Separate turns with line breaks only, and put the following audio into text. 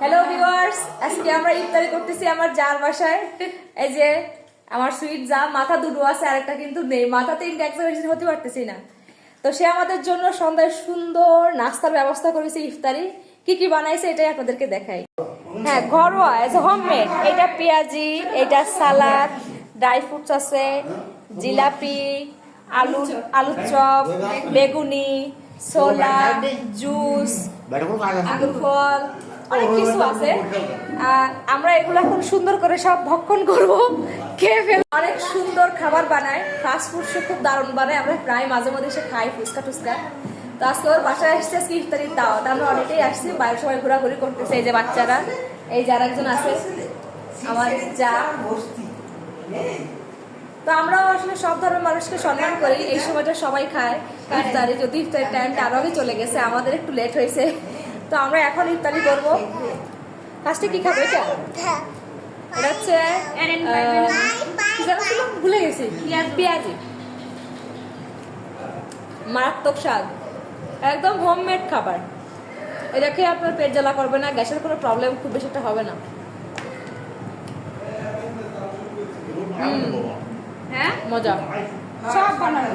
Hello viewers, আজকে আমরা ইফতারি করতেছি আমার জার বাসায়। এই যে আমার সুইট যা, মাথা দুটো আছে আর একটা কিন্তু নেই, মাথা তিনটা একসাথে হতে পারতেছি না। তো সে আমাদের জন্য সন্ধ্যায় সুন্দর নাস্তার ব্যবস্থা করেছে। ইফতারি কি কি বানাইছে এটাই আপনাদেরকে দেখাই। হ্যাঁ, ঘরোয়া এজ হোমমেড। এটা পেঁয়াজি, এটা সালাদ, ড্রাই ফ্রুটস আছে, জিলাপি, আলুর চপ, বেগুনি, ছোলা, জুস, আঙুর ফল, অনেক কিছু আছে। আমরা এগুলো এখন সুন্দর করে সব ভক্ষণ করব, খেয়ে ফেল। অনেক সুন্দর খাবার বানায়, ফাস্ট ফুড সে খুব দারুণ বানায়। আমরা প্রায় মাঝে মাঝে এসে খাই ফুচকা টুচকা। তো আজকে ওর বাসায় আসছে, আজকে ইফতারির দাওয়াত। আমরা অনেকেই আসছি, বাইরে সবাই ঘোরাঘুরি করতেছে। এই যে বাচ্চারা, এই যার একজন আছে আমার যা। তো আমরাও আসলে সব ধরনের মানুষকে সম্মান করি। এই সময়টা সবাই খায় ইফতারি, যদি ইফতারির টাইমটা আরো আগে চলে গেছে, আমাদের একটু লেট হয়েছে। তো আমরা এখন ইফতারি করবো। ফার্স্টে কি খাবে? এটা এটা হচ্ছে ভুলে গেছি, পেঁয়াজি, মারাত্মক স্বাদ, একদম হোমমেড খাবার। এটা খেয়ে আপনার পেট জ্বালা করবে না, গ্যাসের কোনো প্রবলেম খুব বেশি একটা হবে না। হ্যাঁ, মজা সব বানানো।